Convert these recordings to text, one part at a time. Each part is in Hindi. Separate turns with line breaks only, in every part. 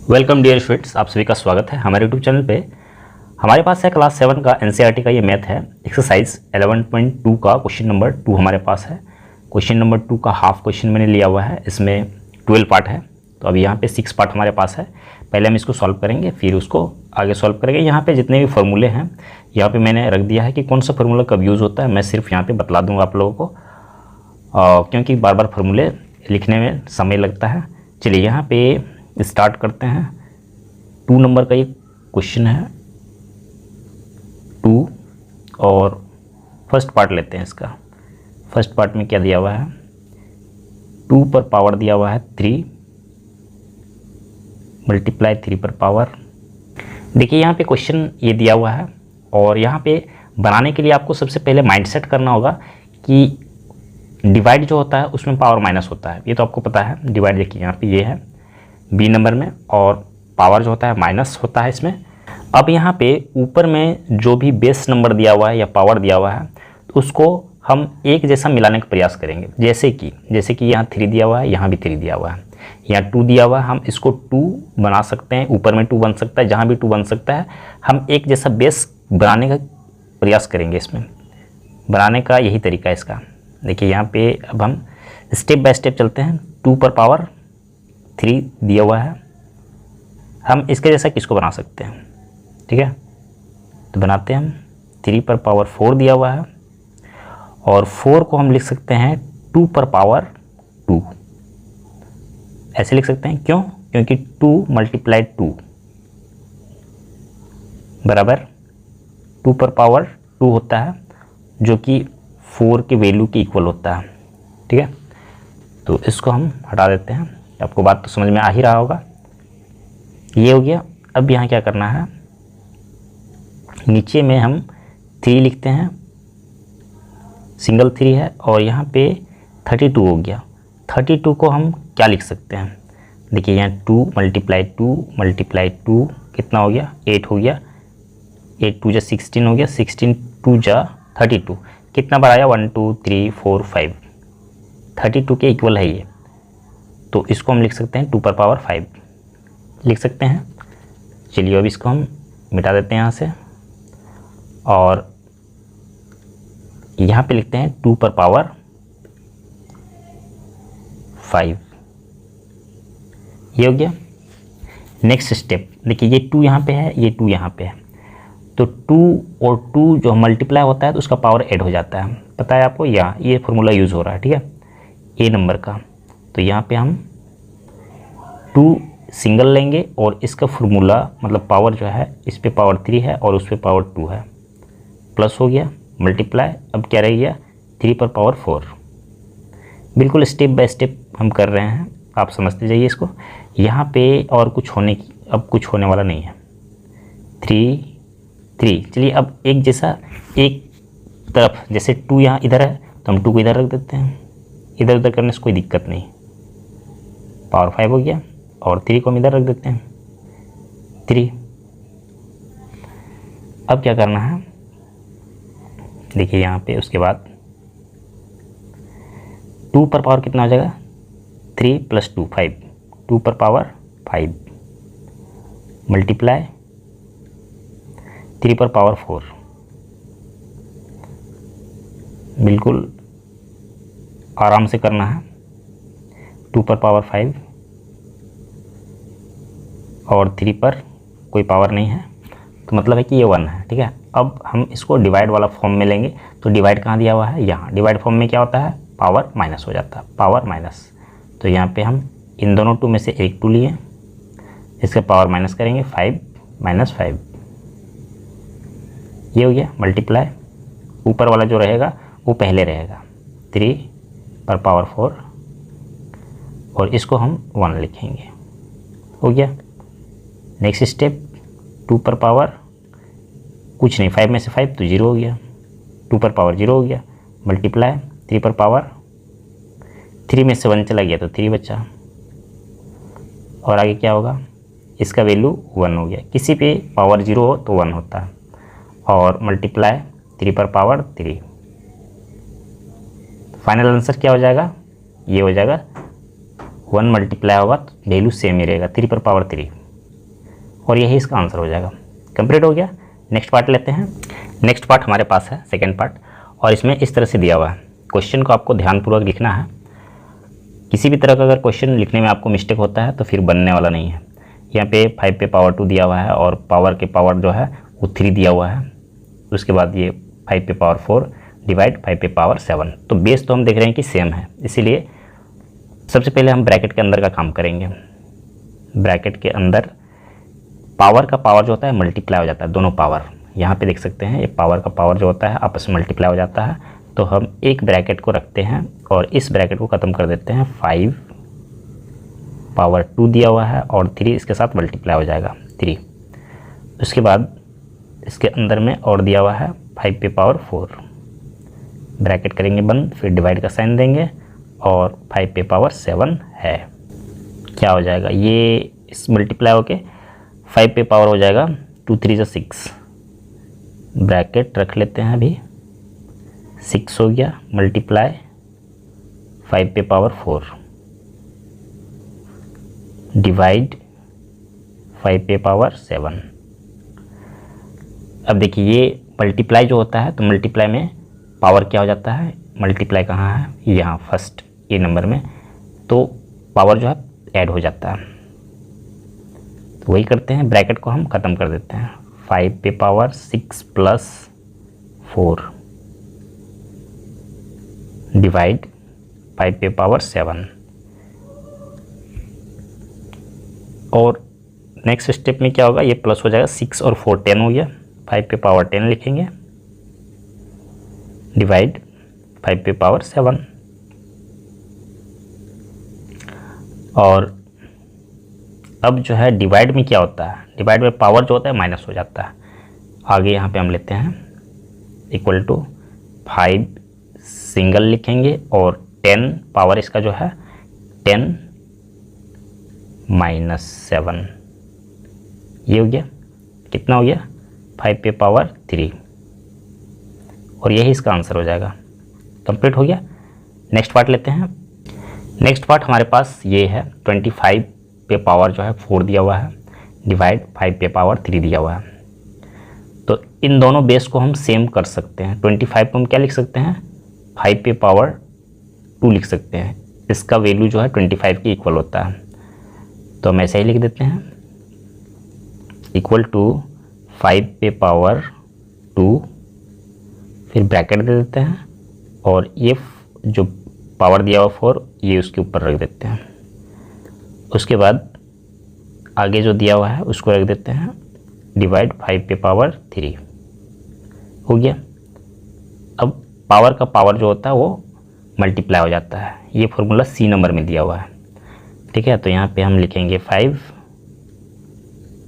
वेलकम डियर स्टूडेंट्स, आप सभी का स्वागत है हमारे यूट्यूब चैनल पे। हमारे पास है क्लास 7 का एनसीईआरटी का ये मैथ है, एक्सरसाइज 11.2 का क्वेश्चन नंबर 2 हमारे पास है। क्वेश्चन नंबर 2 का हाफ क्वेश्चन मैंने लिया हुआ है, इसमें 12 पार्ट है, तो अभी यहाँ पे 6 पार्ट हमारे पास है। पहले हम इसको सॉल्व करेंगे, फिर उसको आगे सॉल्व करेंगे। यहाँ पे जितने भी फॉर्मूले हैं यहाँ पे मैंने रख दिया है कि कौन सा फार्मूला कब यूज़ होता है, मैं सिर्फ यहाँ पे बतला दूंगा आप लोगों को, क्योंकि बार बार फार्मूले लिखने में समय लगता है। चलिए यहाँ पे स्टार्ट करते हैं। 2 नंबर का ये क्वेश्चन है 2, और फर्स्ट पार्ट लेते हैं इसका। फर्स्ट पार्ट में क्या दिया हुआ है, 2 पर पावर दिया हुआ है 3 मल्टीप्लाई 3 पर पावर। देखिए यहाँ पे क्वेश्चन ये दिया हुआ है, और यहाँ पे बनाने के लिए आपको सबसे पहले माइंडसेट करना होगा कि डिवाइड जो होता है उसमें पावर माइनस होता है, ये तो आपको पता है। डिवाइड देखिए यहाँ पे ये है बी नंबर में, और पावर जो होता है माइनस होता है इसमें। अब यहाँ पे ऊपर में जो भी बेस नंबर दिया हुआ है या पावर दिया हुआ है, तो उसको हम एक जैसा मिलाने का प्रयास करेंगे। जैसे कि यहाँ 3 दिया हुआ है, यहाँ भी 3 दिया हुआ है, यहाँ 2 दिया हुआ है, हम इसको 2 बना सकते हैं, ऊपर में 2 बन सकता है, जहाँ भी 2 बन सकता है। हम एक जैसा बेस बनाने का प्रयास करेंगे, इसमें बनाने का यही तरीका है इसका। देखिए यहाँ पे अब हम स्टेप बाय स्टेप चलते हैं। 2 पर पावर 3 दिया हुआ है, हम इसके जैसा किसको बना सकते हैं, ठीक है, तो बनाते हैं हम। 3 पर पावर 4 दिया हुआ है, और 4 को हम लिख सकते हैं 2 पर पावर 2, ऐसे लिख सकते हैं। क्यों? क्योंकि 2 मल्टीप्लाई 2 बराबर 2 पर पावर 2 होता है, जो कि 4 के वैल्यू के इक्वल होता है, ठीक है। तो इसको हम हटा देते हैं, आपको बात तो समझ में आ ही रहा होगा। ये हो गया। अब यहाँ क्या करना है, नीचे में हम 3 लिखते हैं, सिंगल 3 है, और यहाँ पे 32 हो गया। 32 को हम क्या लिख सकते हैं, देखिए यहाँ 2 मल्टीप्लाई 2 कितना हो गया, 8 हो गया। 8 2 जा 16 हो गया, 16 2 जा 32, कितना बार आया, 1 2 3 4 5, 32 के इक्वल है ये। तो इसको हम लिख सकते हैं 2 पर पावर 5 लिख सकते हैं। चलिए अब इसको हम मिटा देते हैं यहाँ से, और यहाँ पे लिखते हैं 2 पर पावर 5, ये हो गया। नेक्स्ट स्टेप देखिए, ये 2 यहाँ पे है, ये 2 यहाँ पे है, तो 2 और 2 जो मल्टीप्लाई होता है तो उसका पावर ऐड हो जाता है, पता है आपको। यहाँ ये फॉर्मूला यूज़ हो रहा है, ठीक है, ए नंबर का। तो यहाँ पे हम 2 सिंगल लेंगे, और इसका फॉर्मूला मतलब पावर जो है, इस पे पावर 3 है और उस पे पावर 2 है, प्लस हो गया मल्टीप्लाई। अब क्या रह गया, 3 पर पावर 4। बिल्कुल स्टेप बाय स्टेप हम कर रहे हैं, आप समझते जाइए इसको। यहाँ पे और कुछ अब कुछ होने वाला नहीं है। 3 चलिए अब एक जैसा एक तरफ, जैसे 2 यहाँ इधर है तो हम 2 को इधर रख देते हैं, इधर उधर करने से कोई दिक्कत नहीं। पावर 5 हो गया, और 3 को हम इधर रख देते हैं 3। अब क्या करना है, देखिए यहाँ पे उसके बाद 2 पर पावर कितना हो जाएगा, 3 + 2 5, 2 पर पावर 5 मल्टीप्लाई 3 पर पावर 4। बिल्कुल आराम से करना है। 2 पर पावर 5 और 3 पर कोई पावर नहीं है, तो मतलब है कि ये 1 है, ठीक है। अब हम इसको डिवाइड वाला फॉर्म में लेंगे, तो डिवाइड कहाँ दिया हुआ है, यहाँ। डिवाइड फॉर्म में क्या होता है, पावर माइनस हो जाता है, पावर माइनस। तो यहाँ पे हम इन दोनों 2 में से एक 2 लिए, इसका पावर माइनस करेंगे, 5 - 5, ये हो गया मल्टीप्लाई। ऊपर वाला जो रहेगा वो पहले रहेगा, 3 पर पावर 4, और इसको हम 1 लिखेंगे, हो गया। नेक्स्ट स्टेप, 2 पर पावर कुछ नहीं, 5 में से 5 तो 0 हो गया, 2 पर पावर 0 हो गया, मल्टीप्लाई 3 पर पावर 3 में से 1 चला गया तो 3 बचा, और आगे क्या होगा, इसका वैल्यू 1 हो गया। किसी पे पावर 0 हो तो 1 होता है, और मल्टीप्लाई 3 पर पावर 3। फाइनल आंसर क्या हो जाएगा, ये हो जाएगा 1 मल्टीप्लाई होगा तो वैल्यू सेम ही रहेगा, 3 पर पावर 3। और यही इसका आंसर हो जाएगा। कंप्लीट हो गया। नेक्स्ट पार्ट लेते हैं। नेक्स्ट पार्ट हमारे पास है सेकेंड पार्ट, और इसमें इस तरह से दिया हुआ है। क्वेश्चन को आपको ध्यानपूर्वक लिखना है। किसी भी तरह का अगर क्वेश्चन लिखने में आपको मिस्टेक होता है तो फिर बनने वाला नहीं है। यहाँ पे 5 पे पावर 2 दिया हुआ है और पावर के पावर जो है वो 3 दिया हुआ है। उसके बाद ये 5 पे पावर 4 डिवाइड 5 पे पावर 7। तो बेस तो हम देख रहे हैं कि सेम है, इसीलिए सबसे पहले हम ब्रैकेट के अंदर का काम करेंगे। ब्रैकेट के अंदर पावर का पावर जो होता है मल्टीप्लाई हो जाता है, दोनों पावर यहाँ पे देख सकते हैं। ये पावर का पावर जो होता है आपस में मल्टीप्लाई हो जाता है। तो हम एक ब्रैकेट को रखते हैं और इस ब्रैकेट को ख़त्म कर देते हैं। 5 पावर 2 दिया हुआ है और 3 इसके साथ मल्टीप्लाई हो जाएगा 3। उसके बाद इसके अंदर में और दिया हुआ है 5 पे पावर 4। ब्रैकेट करेंगे बंद, फिर डिवाइड का साइन देंगे और 5 पे पावर 7 है। क्या हो जाएगा, ये इस मल्टीप्लाई होके 5 पे पावर हो जाएगा 2 3 6। ब्रैकेट रख लेते हैं अभी, 6 हो गया मल्टीप्लाई 5 पे पावर 4 डिवाइड 5 पे पावर 7। अब देखिए ये मल्टीप्लाई जो होता है तो मल्टीप्लाई में पावर क्या हो जाता है, मल्टीप्लाई कहाँ है, यहाँ फर्स्ट ये नंबर में, तो पावर जो है ऐड हो जाता है। तो वही करते हैं, ब्रैकेट को हम ख़त्म कर देते हैं। 5 पे पावर 6 प्लस 4 डिवाइड 5 पे पावर 7। और नेक्स्ट स्टेप में क्या होगा, ये प्लस हो जाएगा, 6 और 4 10 हो गया। 5 पे पावर 10 लिखेंगे डिवाइड 5 पे पावर 7। और अब जो है डिवाइड में क्या होता है, डिवाइड में पावर जो होता है माइनस हो जाता है। आगे यहाँ पे हम लेते हैं इक्वल टू 5 सिंगल लिखेंगे और 10 पावर इसका जो है 10 माइनस 7, ये हो गया। कितना हो गया, 5 पे पावर 3, और यही इसका आंसर हो जाएगा। कंप्लीट हो गया। नेक्स्ट पार्ट लेते हैं। नेक्स्ट पार्ट हमारे पास ये है, 25 पे पावर जो है 4 दिया हुआ है डिवाइड 5 पे पावर 3 दिया हुआ है। तो इन दोनों बेस को हम सेम कर सकते हैं। 25 को हम क्या लिख सकते हैं, 5 पे पावर 2 लिख सकते हैं। इसका वैल्यू जो है 25 के इक्वल होता है, तो हम ऐसे ही लिख देते हैं इक्वल टू 5 पे पावर 2, फिर ब्रैकेट दे देते हैं और ये जो पावर दिया हुआ 4 ये उसके ऊपर रख देते हैं। उसके बाद आगे जो दिया हुआ है उसको रख देते हैं डिवाइड 5 पे पावर 3 हो गया। अब पावर का पावर जो होता है वो मल्टीप्लाई हो जाता है। ये फॉर्मूला सी नंबर में दिया हुआ है, ठीक है। तो यहाँ पे हम लिखेंगे 5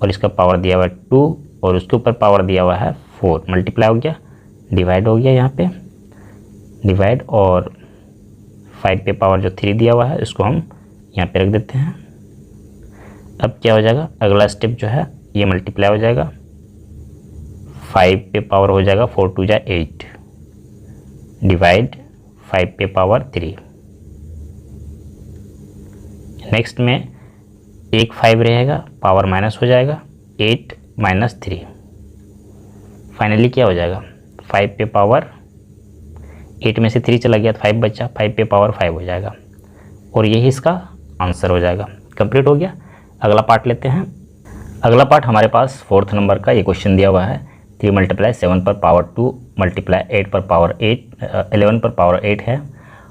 और इसका पावर दिया हुआ है 2 और उसके ऊपर पावर दिया हुआ है 4, मल्टीप्लाई हो गया डिवाइड हो गया, यहाँ पे डिवाइड, और 5 पे पावर जो 3 दिया हुआ है उसको हम यहाँ पे रख देते हैं। अब क्या हो जाएगा, अगला स्टेप जो है ये मल्टीप्लाई हो जाएगा, 5 पे पावर हो जाएगा 4 2 जा 8 डिवाइड 5 पे पावर 3। नेक्स्ट में एक 5 रहेगा, पावर माइनस हो जाएगा 8 माइनस 3। फाइनली क्या हो जाएगा, 5 पे पावर 8 में से 3 चला गया तो 5 बचा, 5 पे पावर 5 हो जाएगा, और यही इसका आंसर हो जाएगा। कंप्लीट हो गया। अगला पार्ट लेते हैं। अगला पार्ट हमारे पास 4th नंबर का ये क्वेश्चन दिया हुआ है। 3 मल्टीप्लाई 7 पर पावर 2 मल्टीप्लाई 8 पर पावर 8 11 पर पावर 8 है,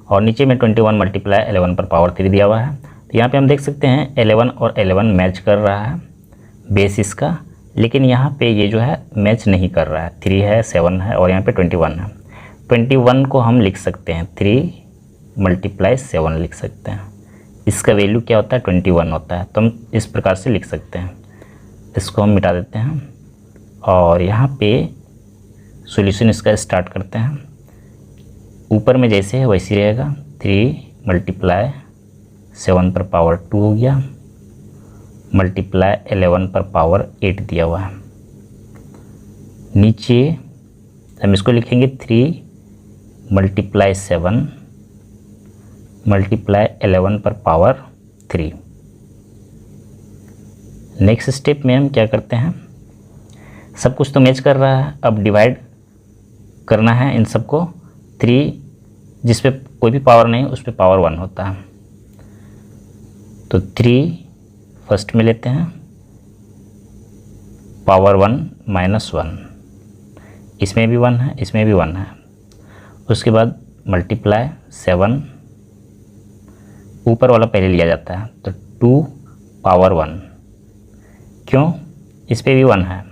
और नीचे में 21 मल्टीप्लाई 11 पर पावर 3 दिया हुआ है। तो यहाँ पे हम देख सकते हैं 11 और 11 मैच कर रहा है बेस इसका, लेकिन यहाँ पे ये जो है मैच नहीं कर रहा है। 3 है, 7 है और यहाँ पे 21 है। 21 को हम लिख सकते हैं 3 मल्टीप्लाई 7 लिख सकते हैं। इसका वैल्यू क्या होता है, 21 होता है, तो हम इस प्रकार से लिख सकते हैं। इसको हम मिटा देते हैं और यहाँ पे सॉल्यूशन इसका स्टार्ट करते हैं। ऊपर में जैसे है वैसे रहेगा, 3 मल्टीप्लाई 7 पर पावर 2 हो गया मल्टीप्लाई 11 पर पावर 8 दिया हुआ है। नीचे हम इसको लिखेंगे 3 मल्टीप्लाई 7 मल्टीप्लाई 11 पर पावर 3। नेक्स्ट स्टेप में हम क्या करते हैं, सब कुछ तो मैच कर रहा है, अब डिवाइड करना है इन सबको। 3 जिस पे कोई भी पावर नहीं उस पे पावर 1 होता है, तो 3 फर्स्ट में लेते हैं, पावर 1 माइनस 1, इसमें भी 1 है, इसमें भी 1 है। उसके बाद मल्टीप्लाई 7, ऊपर वाला पहले लिया जाता है, तो 2 पावर 1, क्यों, इस पे भी 1 है,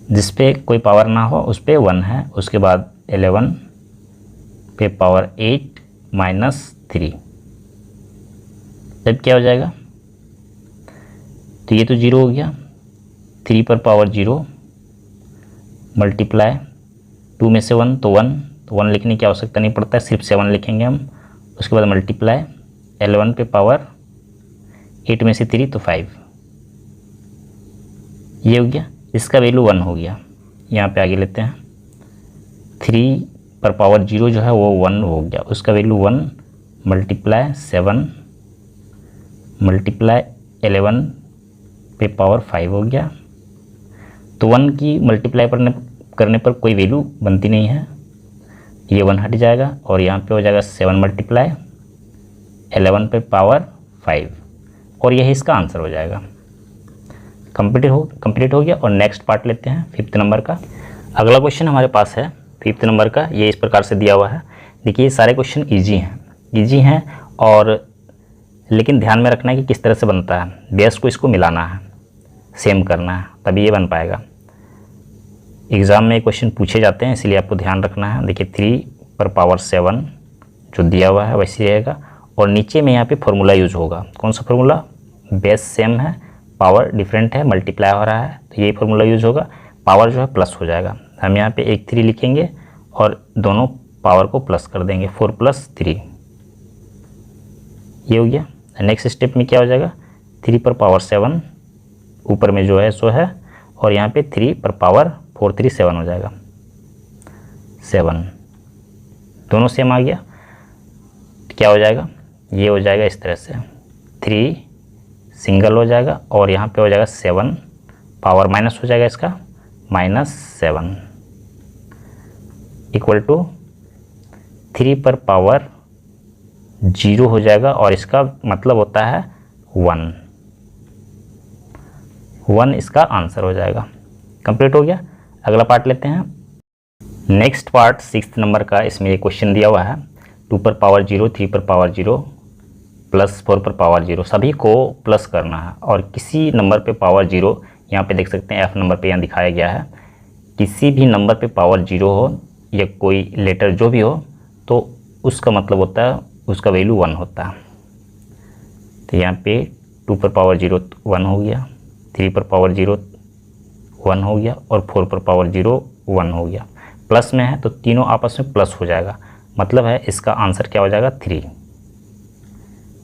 जिस पे कोई पावर ना हो उस पे 1 है। उसके बाद 11 पे पावर 8 माइनस 3, तब क्या हो जाएगा, तो ये तो 0 हो गया। 3 पर पावर 0 मल्टीप्लाई 2 में से 1 तो 1, तो 1 लिखने की आवश्यकता नहीं पड़ता है, सिर्फ 7 लिखेंगे हम। उसके बाद मल्टीप्लाई 11 पे पावर 8 में से 3 तो 5, ये हो गया, इसका वैल्यू 1 हो गया। यहाँ पे आगे लेते हैं, 3 पर पावर 0 जो है वो 1 हो गया, उसका वैल्यू 1 मल्टीप्लाई 7 मल्टीप्लाई 11 पे पावर 5 हो गया। तो 1 की मल्टीप्लाई करने पर कोई वैल्यू बनती नहीं है, ये 1 हट जाएगा और यहाँ पे हो जाएगा 7 मल्टीप्लाई 11 पे पावर 5, और यही इसका आंसर हो जाएगा। कंप्लीट हो गया। और नेक्स्ट पार्ट लेते हैं 5th नंबर का। अगला क्वेश्चन हमारे पास है 5th नंबर का, ये इस प्रकार से दिया हुआ है। देखिए सारे क्वेश्चन इजी हैं और लेकिन ध्यान में रखना है कि किस तरह से बनता है। बेस को इसको मिलाना है, सेम करना है, तभी ये बन पाएगा। एग्ज़ाम में क्वेश्चन पूछे जाते हैं, इसलिए आपको ध्यान रखना है। देखिए 3 पर पावर 7 जो दिया हुआ है वैसे रहेगा, और नीचे में यहाँ पे फॉर्मूला यूज होगा। कौन सा फॉर्मूला, बेस सेम है, पावर डिफरेंट है, मल्टीप्लाई हो रहा है, तो यही फॉर्मूला यूज होगा। पावर जो है प्लस हो जाएगा, हम यहाँ पे एक 3 लिखेंगे और दोनों पावर को प्लस कर देंगे, 4 + 3, ये हो गया। नेक्स्ट स्टेप में क्या हो जाएगा, 3 पर पावर 7 ऊपर में जो है सो है, और यहाँ पे 3 पर पावर 4 3 7 हो जाएगा, 7 दोनों सेम आ गया। क्या हो जाएगा, ये हो जाएगा इस तरह से, 3 सिंगल हो जाएगा और यहाँ पे हो जाएगा 7, पावर माइनस हो जाएगा इसका, -7 इक्वल टू 3 पर पावर 0 हो जाएगा, और इसका मतलब होता है 1 इसका आंसर हो जाएगा। कंप्लीट हो गया। अगला पार्ट लेते हैं। नेक्स्ट पार्ट 6th नंबर का, इसमें ये क्वेश्चन दिया हुआ है, 2 पर पावर 0, 3 पर पावर 0 प्लस 4 पर पावर 0, सभी को प्लस करना है। और किसी नंबर पे पावर 0, यहाँ पे देख सकते हैं F नंबर पे यहाँ दिखाया गया है, किसी भी नंबर पे पावर 0 हो या कोई लेटर जो भी हो, तो उसका मतलब होता है उसका वैल्यू 1 होता है। तो यहाँ पे 2 पर पावर 0 1 हो गया, 3 पर पावर 0 1 हो गया, और 4 पर पावर 0 1 हो गया। प्लस में है तो तीनों आपस में प्लस हो जाएगा, मतलब है इसका आंसर क्या हो जाएगा,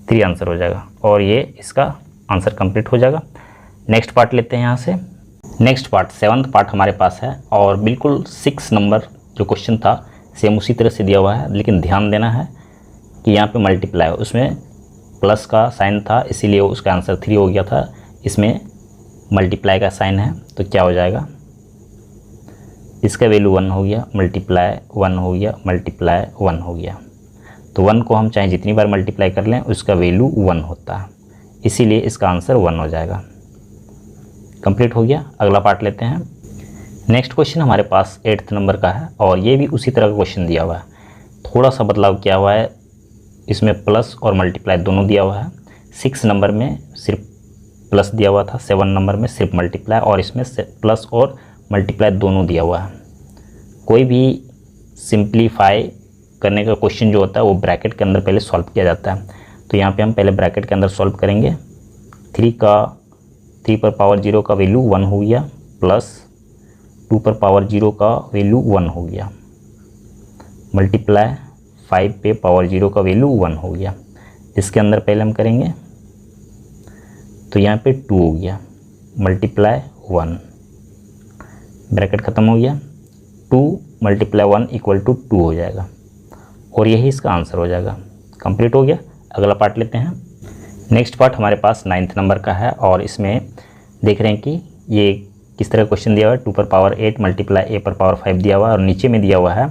3 आंसर हो जाएगा, और ये इसका आंसर कंप्लीट हो जाएगा। नेक्स्ट पार्ट लेते हैं यहाँ से। नेक्स्ट पार्ट 7th पार्ट हमारे पास है, और बिल्कुल 6 नंबर जो क्वेश्चन था सेम उसी तरह से दिया हुआ है, लेकिन ध्यान देना है कि यहाँ पे मल्टीप्लाई, उसमें प्लस का साइन था इसीलिए उसका आंसर 3 हो गया था, इसमें मल्टीप्लाई का साइन है, तो क्या हो जाएगा, इसका वैल्यू 1 हो गया, मल्टीप्लाई 1 हो गया, मल्टीप्लाई 1 हो गया। तो 1 को हम चाहे जितनी बार मल्टीप्लाई कर लें उसका वैल्यू 1 होता है, इसीलिए इसका आंसर 1 हो जाएगा। कंप्लीट हो गया। अगला पार्ट लेते हैं। नेक्स्ट क्वेश्चन हमारे पास 8th नंबर का है, और ये भी उसी तरह का क्वेश्चन दिया हुआ है, थोड़ा सा बदलाव किया हुआ है, इसमें प्लस और मल्टीप्लाई दोनों दिया हुआ है। 6 नंबर में सिर्फ प्लस दिया हुआ था, 7 नंबर में सिर्फ मल्टीप्लाई, और इसमें प्लस और मल्टीप्लाई दोनों दिया हुआ है। कोई भी सिंप्लीफाई करने का क्वेश्चन जो होता है वो ब्रैकेट के अंदर पहले सॉल्व किया जाता है, तो यहाँ पे हम पहले ब्रैकेट के अंदर सॉल्व करेंगे। 3 पर पावर 0 का वैल्यू 1 हो गया, प्लस 2 पर पावर 0 का वैल्यू 1 हो गया, मल्टीप्लाई 5 पे पावर 0 का वैल्यू 1 हो गया। इसके अंदर पहले हम करेंगे तो यहाँ पे 2 हो गया, मल्टीप्लाई 1, ब्रैकेट ख़त्म हो गया, 2 × 1 = 2 हो जाएगा, और यही इसका आंसर हो जाएगा। कंप्लीट हो गया। अगला पार्ट लेते हैं। नेक्स्ट पार्ट हमारे पास 9th नंबर का है और इसमें देख रहे हैं कि ये किस तरह क्वेश्चन दिया हुआ है। 2 पर पावर 8 मल्टीप्लाई a पर पावर 5 दिया हुआ है और नीचे में दिया हुआ है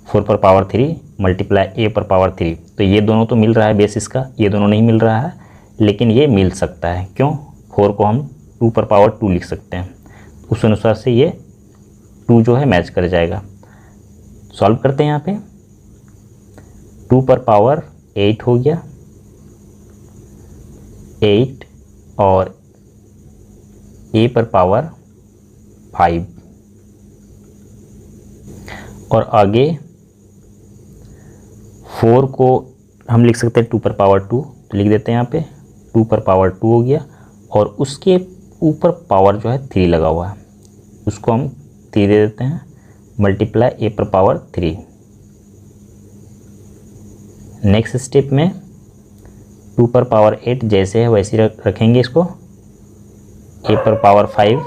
4 पर पावर 3 मल्टीप्लाई a पर पावर 3। तो ये दोनों तो मिल रहा है बेसिस का, ये दोनों नहीं मिल रहा है, लेकिन ये मिल सकता है। क्यों? 4 को हम 2 पर पावर 2 लिख सकते हैं, उस अनुसार से ये 2 जो है मैच कर जाएगा। सॉल्व करते हैं। यहाँ पे 2 पर पावर 8 हो गया 8 और a पर पावर 5 और आगे 4 को हम लिख सकते हैं 2 पर पावर 2, तो लिख देते हैं यहाँ पे 2 पर पावर 2 हो गया और उसके ऊपर पावर जो है 3 लगा हुआ है, उसको हम 3 दे देते हैं मल्टीप्लाई a पर पावर 3। नेक्स्ट स्टेप में 2 पर पावर 8 जैसे है वैसे रखेंगे, इसको a पर पावर 5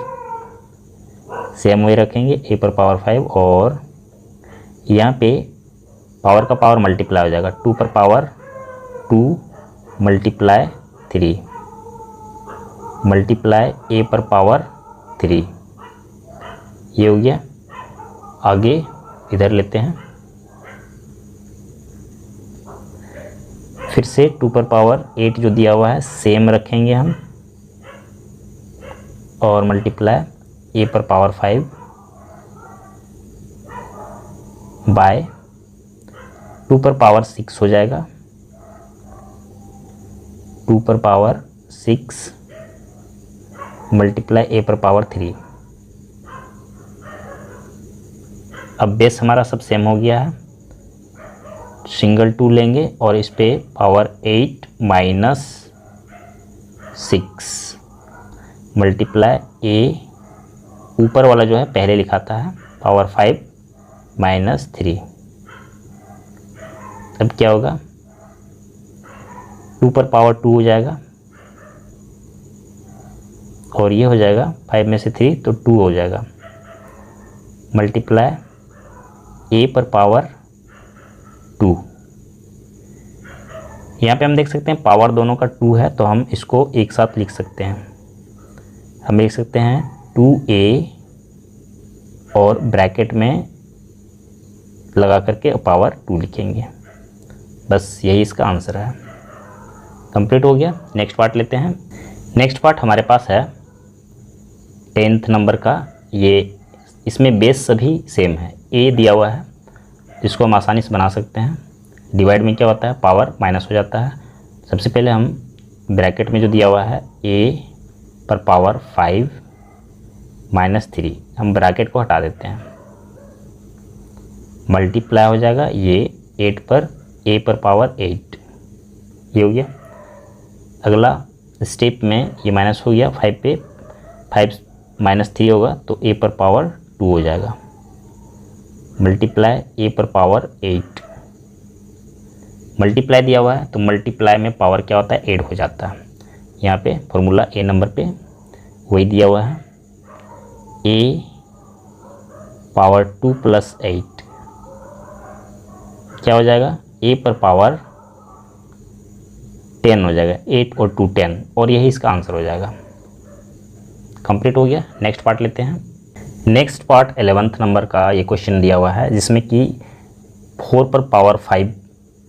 सेम वही रखेंगे a पर पावर 5 और यहाँ पे पावर का पावर मल्टीप्लाई हो जाएगा 2 पर पावर 2 मल्टीप्लाई 3 मल्टीप्लाई a पर पावर 3, ये हो गया। आगे इधर लेते हैं, फिर से 2 पर पावर 8 जो दिया हुआ है सेम रखेंगे हम और मल्टीप्लाई a पर पावर 5 बाय 2 पर पावर 6 हो जाएगा 2 पर पावर 6 मल्टीप्लाई a पर पावर 3। अब बेस हमारा सब सेम हो गया है, सिंगल 2 लेंगे और इस पे पावर 8 माइनस 6 मल्टीप्लाई a ऊपर वाला जो है पहले लिखाता है पावर 5 माइनस 3। अब क्या होगा 2 पर पावर 2 हो जाएगा और ये हो जाएगा 5 में से 3 तो 2 हो जाएगा मल्टीप्लाई a पर पावर 2। यहाँ पे हम देख सकते हैं पावर दोनों का 2 है तो हम इसको एक साथ लिख सकते हैं। हम लिख सकते हैं 2a और ब्रैकेट में लगा करके पावर 2 लिखेंगे, बस यही इसका आंसर है। कंप्लीट हो गया। नेक्स्ट पार्ट लेते हैं। नेक्स्ट पार्ट हमारे पास है 10th नंबर का। ये इसमें बेस सभी सेम है, a दिया हुआ है इसको हम आसानी से बना सकते हैं। डिवाइड में क्या होता है पावर माइनस हो जाता है। सबसे पहले हम ब्रैकेट में जो दिया हुआ है a पर पावर 5 माइनस 3, हम ब्रैकेट को हटा देते हैं, मल्टीप्लाई हो जाएगा ये 8 पर a पर पावर 8, ये हो गया। अगला स्टेप में ये माइनस हो गया 5 पे 5 माइनस 3 होगा तो a पर पावर 2 हो जाएगा मल्टीप्लाई a पर पावर 8। मल्टीप्लाई दिया हुआ है तो मल्टीप्लाई में पावर क्या होता है 8 हो जाता है। यहाँ पे फॉर्मूला a नंबर पे वही दिया हुआ है a पावर 2 प्लस 8 क्या हो जाएगा a पर पावर 10 हो जाएगा, 8 और 2 10 और यही इसका आंसर हो जाएगा। कंप्लीट हो गया। नेक्स्ट पार्ट लेते हैं। नेक्स्ट पार्ट 11th नंबर का ये क्वेश्चन दिया हुआ है जिसमें कि 4 पर पावर 5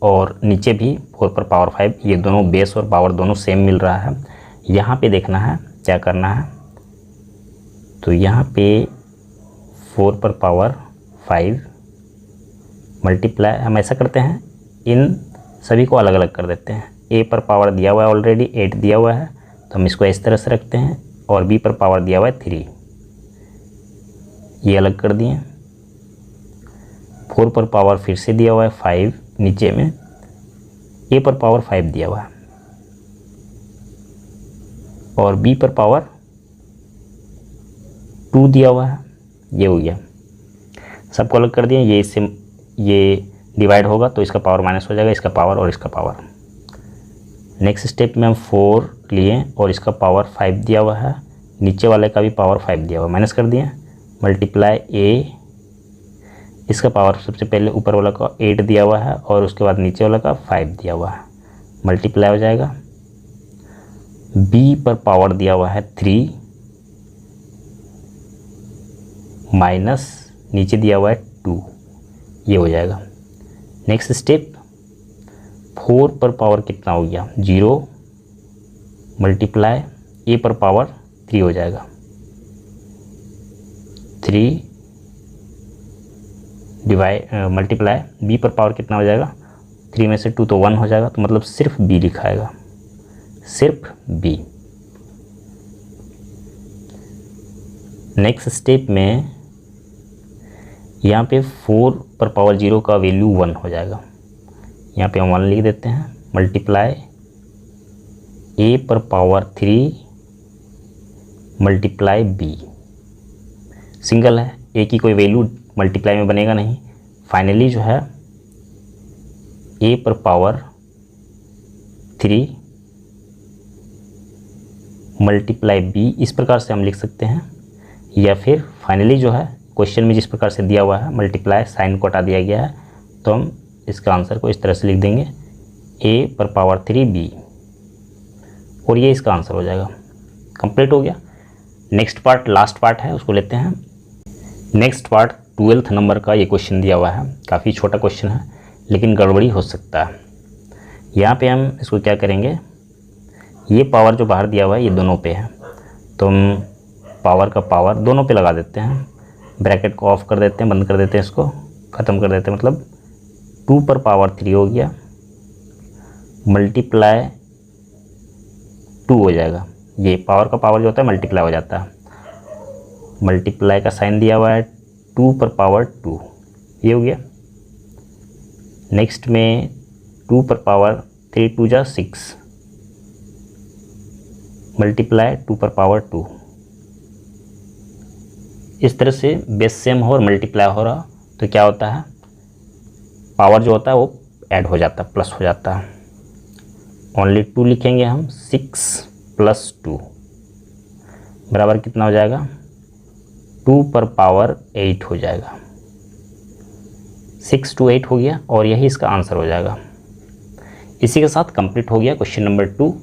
और नीचे भी 4 पर पावर 5, ये दोनों बेस और पावर दोनों सेम मिल रहा है। यहाँ पे देखना है क्या करना है, तो यहाँ पे 4 पर पावर 5 मल्टीप्लाई, हम ऐसा करते हैं इन सभी को अलग अलग कर देते हैं। a पर पावर दिया हुआ है ऑलरेडी 8 दिया हुआ है तो हम इसको इस तरह से रखते हैं और b पर पावर दिया हुआ है 3, ये अलग कर दिए। 4 पर पावर फिर से दिया हुआ है 5 नीचे में, a पर पावर 5 दिया हुआ है और b पर पावर 2 दिया हुआ है, ये हो गया। सबको अलग कर दिए, ये इससे ये डिवाइड होगा तो इसका पावर माइनस हो जाएगा, इसका पावर और इसका पावर। नेक्स्ट स्टेप में हम 4 लिए और इसका पावर 5 दिया हुआ है, नीचे वाले का भी पावर 5 दिया हुआ है, माइनस कर दिए मल्टीप्लाई a, इसका पावर सबसे पहले ऊपर वाला का 8 दिया हुआ है और उसके बाद नीचे वाला का 5 दिया हुआ है, मल्टीप्लाई हो जाएगा b पर पावर दिया हुआ है 3 माइनस नीचे दिया हुआ है 2, ये हो जाएगा। नेक्स्ट स्टेप 4 पर पावर कितना हो गया 0 मल्टीप्लाई a पर पावर 3 हो जाएगा, 3 डिवाइड मल्टीप्लाई b पर पावर कितना हो जाएगा 3 में से 2 तो 1 हो जाएगा, तो मतलब सिर्फ b लिखाएगा, सिर्फ b। नेक्स्ट स्टेप में यहाँ पे 4 पर पावर 0 का वैल्यू 1 हो जाएगा, यहाँ पे हम 1 लिख देते हैं, मल्टीप्लाई a पर पावर 3 मल्टीप्लाई b, सिंगल है, a की कोई वैल्यू मल्टीप्लाई में बनेगा नहीं। फाइनली जो है a पर पावर 3 मल्टीप्लाई b, इस प्रकार से हम लिख सकते हैं, या फिर फाइनली जो है क्वेश्चन में जिस प्रकार से दिया हुआ है मल्टीप्लाई साइन को हटा दिया गया है, तो हम इसका आंसर को इस तरह से लिख देंगे a पर पावर 3 b, और ये इसका आंसर हो जाएगा। कंप्लीट हो गया। नेक्स्ट पार्ट लास्ट पार्ट है, उसको लेते हैं। नेक्स्ट पार्ट 12th नंबर का ये क्वेश्चन दिया हुआ है, काफ़ी छोटा क्वेश्चन है लेकिन गड़बड़ी हो सकता है। यहाँ पे हम इसको क्या करेंगे, ये पावर जो बाहर दिया हुआ है ये दोनों पे है, तो हम पावर का पावर दोनों पे लगा देते हैं, ब्रैकेट को ऑफ कर देते हैं, बंद कर देते हैं, इसको ख़त्म कर देते हैं, मतलब 2 पर पावर 3 हो गया मल्टीप्लाई 2 हो जाएगा। ये पावर का पावर जो होता है मल्टीप्लाई हो जाता है, मल्टीप्लाई का साइन दिया हुआ है 2 पर पावर 2, ये हो गया। नेक्स्ट में 2 पर पावर 3 2 जा 6 मल्टीप्लाई 2 पर पावर 2, इस तरह से बेस सेम हो और मल्टीप्लाई हो रहा तो क्या होता है, पावर जो होता है वो ऐड हो जाता है, प्लस हो जाता है। ओनली 2 लिखेंगे हम, 6 प्लस 2 बराबर कितना हो जाएगा 2 पर पावर 8 हो जाएगा, 6 to 8 हो गया, और यही इसका आंसर हो जाएगा। इसी के साथ कंप्लीट हो गया क्वेश्चन नंबर 2।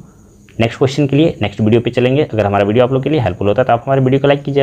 नेक्स्ट क्वेश्चन के लिए नेक्स्ट वीडियो पे चलेंगे। अगर हमारा वीडियो आप लोग के लिए हेल्पफुल होता है तो आप हमारे वीडियो को लाइक कीजिए।